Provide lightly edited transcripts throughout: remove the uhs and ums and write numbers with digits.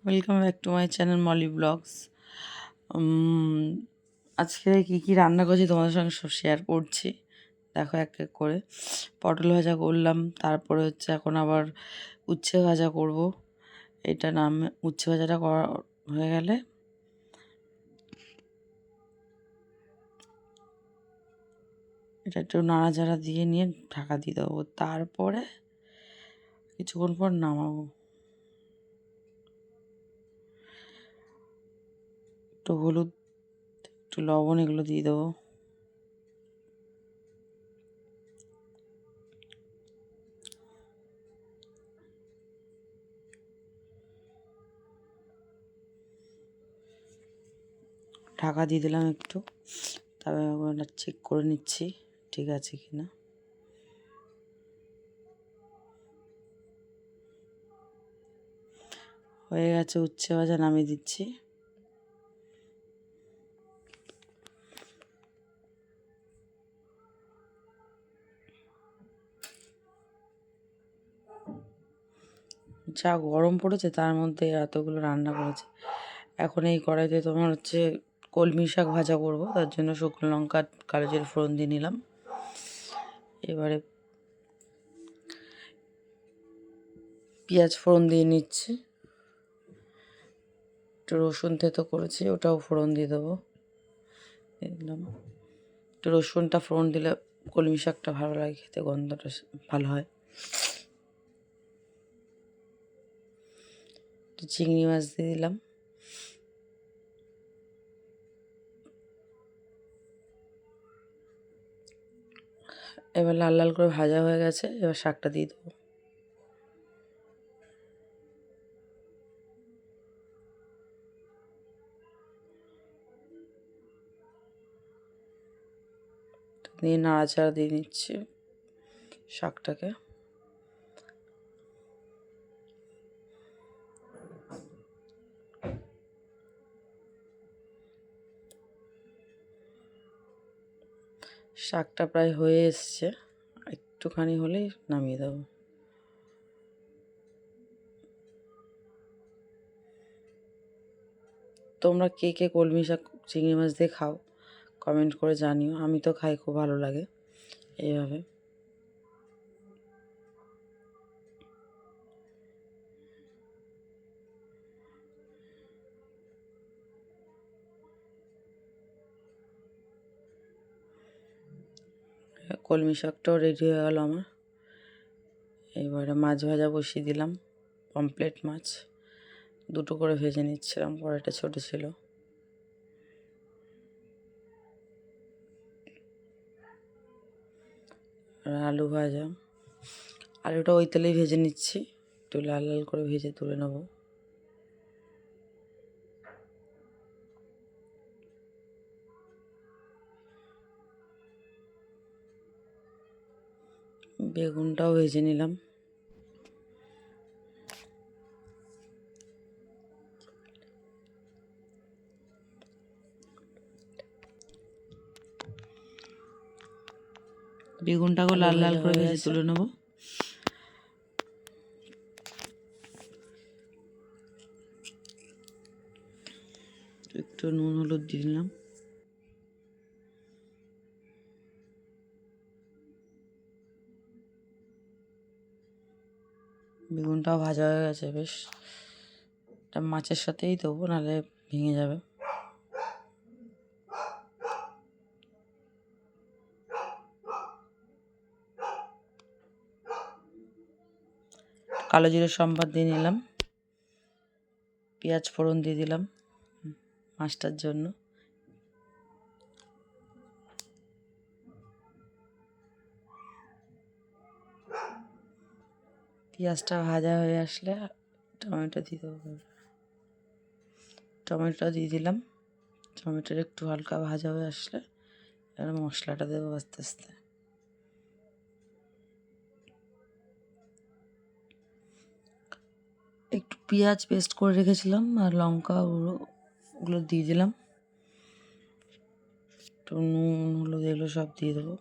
Welcome back to my channel Molly vlogs. আজকে কী রান্না করছি তোমাদের সঙ্গে সব শেয়ার করছি। দেখো এক এক করে পটল ভাজা করলাম, তারপরে এখন আবার উচ্ছে ভাজা করব। এটা উচ্ছে ভাজাটা করা হয়ে গেলে এটা একটু নাড়াচাড়া দিয়ে নিয়ে ঢাকা দিয়ে দেবো, তারপরে কিছুক্ষণ পর নামাবো। একটু হলুদ, একটু লবণ এগুলো দিয়ে দেবো। ঢাকা দিয়ে দিলাম একটু, তারপরে চেক করে নিচ্ছি ঠিক আছে কি না। হয়ে গেছে, উচ্ছে ভাজা নামিয়ে দিচ্ছি। যা গরম পড়েছে তার মধ্যে এতগুলো রান্না করেছে। এখন এই কড়াইতে তোমার কলমি শাক ভাজা করব, তার জন্য শুকনো লঙ্কা কালো জিরে ফোড়ন দিয়ে নিলাম। এবারে পেঁয়াজ ফোড়ন দিয়ে নিচ্ছি, একটু রসুন থেতো করেছি ওটাও ফোড়ন দিয়ে দেবো। দিলাম একটু রসুনটা ফোড়ন দিলে কলমি শাকটা ভালো লাগে খেতে, গন্ধটা ভালো হয়। একটু চিংড়ি মাছ দিয়ে দিলাম। এবার লাল লাল করে ভাজা হয়ে গেছে, এবার শাকটা দিয়ে দেবো। দিয়ে নাড়াচাড়া দিয়ে নিচ্ছি শাকটাকে। শাকটা প্রায় হয়ে এসছে, একটুখানি হলেই নামিয়ে দেবো। তোমরা কে কে কলমি শাক চিংড়ি মাছ দিয়ে খাও কমেন্ট করে জানিও। আমি তো খাই, খুব ভালো লাগে এইভাবে। কলমি শাকটাও রেডি হয়ে গেল আমার। এবারে মাছ ভাজা বসিয়ে দিলাম, পমফ্রেট মাছ দুটো করে ভেজে নিচ্ছিলাম, কড়াইটা ছোটো ছিল। আর আলু ভাজা, আলুটা ওই তেলেই ভেজে নিচ্ছি, একটু লাল লাল করে ভেজে তুলে নেব। বেগুনটাও ভেজে নিলাম। বেগুনটাকেও লাল লাল করে ভেজে তুলে নেব। একটু নুন হলুদ দিয়ে দিলাম। বেগুনটাও ভাজা হয়ে গেছে বেশ, এটা মাছের সাথেই দেবো নাহলে ভেঙে যাবে। কালো জিরে সম্বাদ দিয়ে নিলাম, পেঁয়াজ ফোড়ন দিয়ে দিলাম মাছটার জন্য। পেঁয়াজটা ভাজা হয়ে আসলে টমেটো দিয়ে দেবো। টমেটো দিয়ে দিলাম, টমেটোর একটু হালকা ভাজা হয়ে আসলে এবার মশলাটা দেবো আস্তে আস্তে। একটু পেঁয়াজ পেস্ট করে রেখেছিলাম আর লঙ্কা ওগুলো দিয়ে দিলাম, একটু নুন হলুদ এগুলো সব দিয়ে দেবো।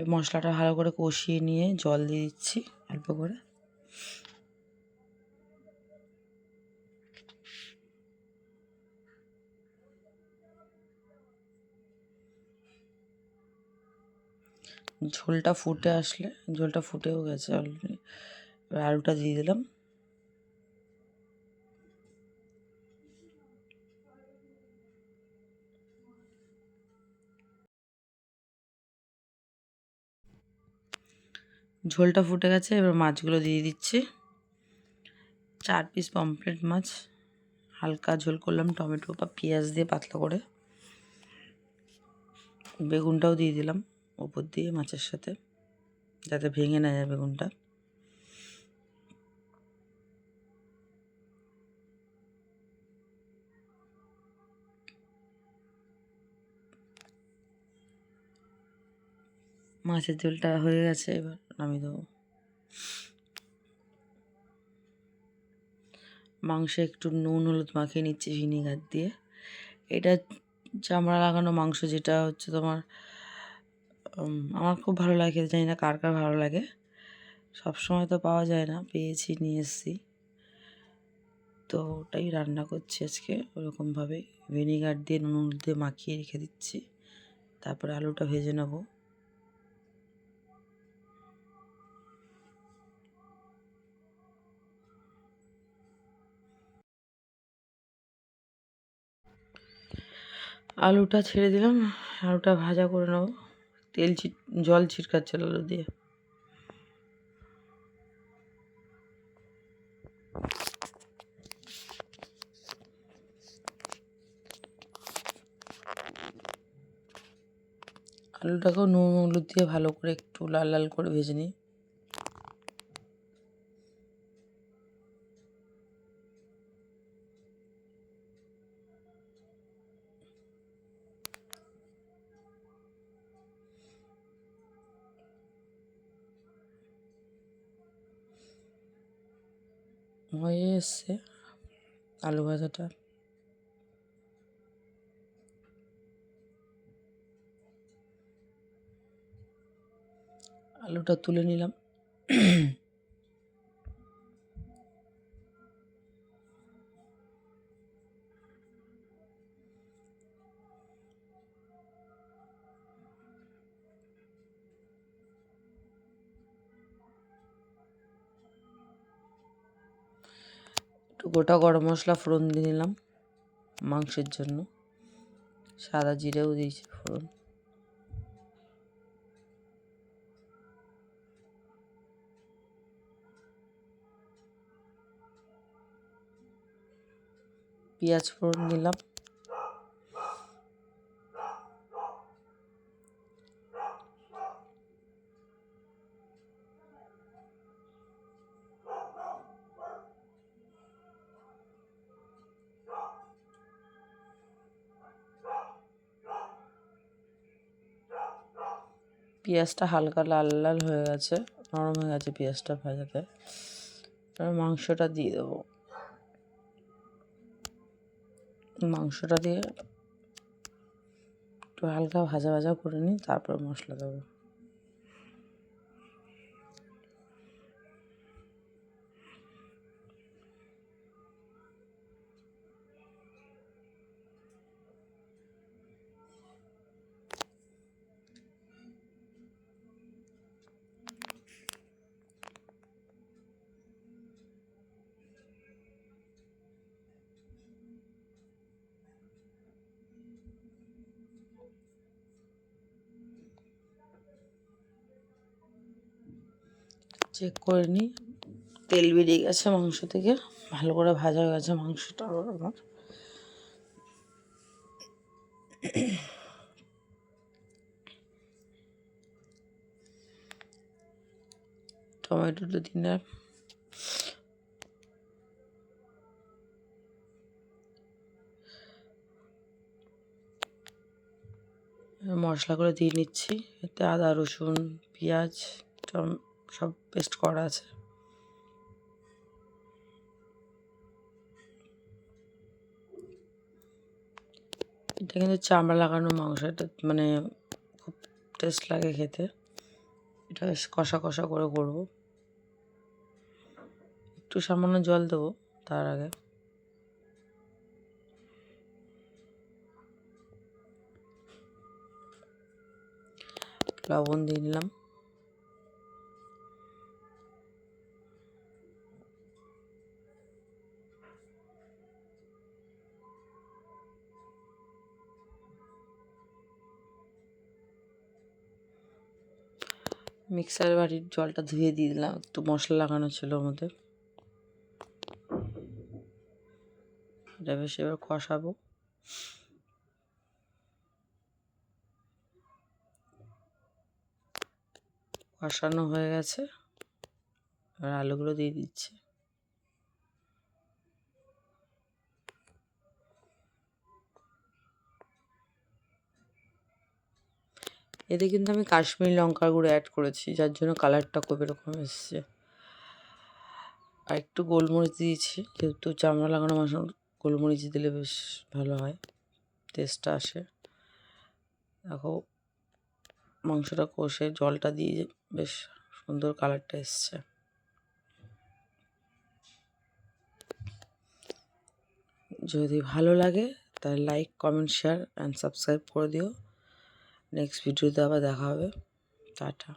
এই মশলাটা ভালো করে কষিয়ে নিয়ে জল দিয়ে দিচ্ছি অল্প করে। ঝোলটা ফুটে আসলে, ঝোলটা ফুটেও গেছে অলরেডি, এবার আলুটা দিয়ে দিলাম। ঝোলটা ফুটে গেছে, এবার মাছগুলো দিয়ে দিচ্ছি। 4 পিস পমফ্রেট মাছ, হালকা ঝোল করলাম টমেটো বা পেঁয়াজ দিয়ে পাতলা করে। বেগুনটাও দিয়ে দিলাম ওপর দিয়ে মাছের সাথে, যাতে ভেঙে না যায় বেগুনটা। মাছের ঝোলটা হয়ে গেছে, এবার নামিয়ে দেবো। মাংসে একটু নুন হলুদ মাখিয়ে নিচ্ছি ভিনিগার দিয়ে। এটা চামড়া লাগানো মাংস, যেটা হচ্ছে তোমার আমার খুব ভালো লাগে খেতে, জানি না কার কার ভালো লাগে। সবসময় তো পাওয়া যায় না, পেয়েছি নিয়ে এসেছি, তো ওটাই রান্না করছি আজকে। ওরকমভাবে ভিনিগার দিয়ে নুন হলুদ দিয়ে মাখিয়ে রেখে দিচ্ছি, তারপরে আলুটা ভেজে নেব। আলুটা ছেড়ে দিলাম, আলুটা ভাজা করে নেব। জল ছিটকাচ্ছে আলু দিয়ে। আলুটাকেও নুন হলুদ দিয়ে ভালো করে একটু লাল লাল করে ভেজে নিই। হয়ে এসছে আলু ভাজাটা। আলুটা তুলে নিলাম। একটু গোটা গরম মশলা ফোড়ন দিয়ে নিলাম মাংসের জন্য, সাদা জিরেও দিয়েছি ফোড়ন। পেঁয়াজ ফোড়ন দিলাম। পেঁয়াজটা হালকা লাল লাল হয়ে গেছে, নরম হয়ে গেছে পেঁয়াজটা ভাজাতে। এবার মাংসটা দিয়ে দেবো। মাংসটা দিয়ে একটু হালকা ভাজা ভাজা করে নিই, তারপর মশলা দেবো। চেক করে নিই, তেল বেরিয়ে গেছে মাংস থেকে, ভালো করে ভাজা হয়ে গেছে মাংসটা আমার। টমেটোটা দিলাম। মশলা করে দিয়ে নিচ্ছি, এতে আদা রসুন পেঁয়াজ সব পেস্ট করা আছে। এটা কিন্তু চামড়া লাগানো মাংস, এটা মানে খুব টেস্ট লাগে খেতে। এটা বেশ কষা কষা করে করব। একটু সামান্য জল দেবো তার আগে। লবণ দিয়ে নিলাম। মিক্সার বাটির জলটা ধুয়ে দিয়ে দিলাম, একটু মশলা লাগানো ছিল ওর মধ্যে। এটা বেশ এবার কষাবো। কষানো হয়ে গেছে, এবার আলুগুলো দিয়ে দিচ্ছি। এতে কিন্তু আমি কাশ্মীরি লঙ্কার গুঁড়ো অ্যাড করেছি, যার জন্য কালারটা খুব এরকম এসছে। আর একটু গোলমরিচ দিয়েছি, যেহেতু চামড়া লাগানো মাংস গোলমরিচ দিলে বেশ ভালো হয়, টেস্টটা আসে। দেখো মাংসটা কষে জলটা দিয়ে বেশ সুন্দর কালারটা এসছে। যদি ভালো লাগে তাহলে like, comment, share and subscribe করে দিও। নেক্সট ভিডিওতে আবার দেখা হবে। টাটা।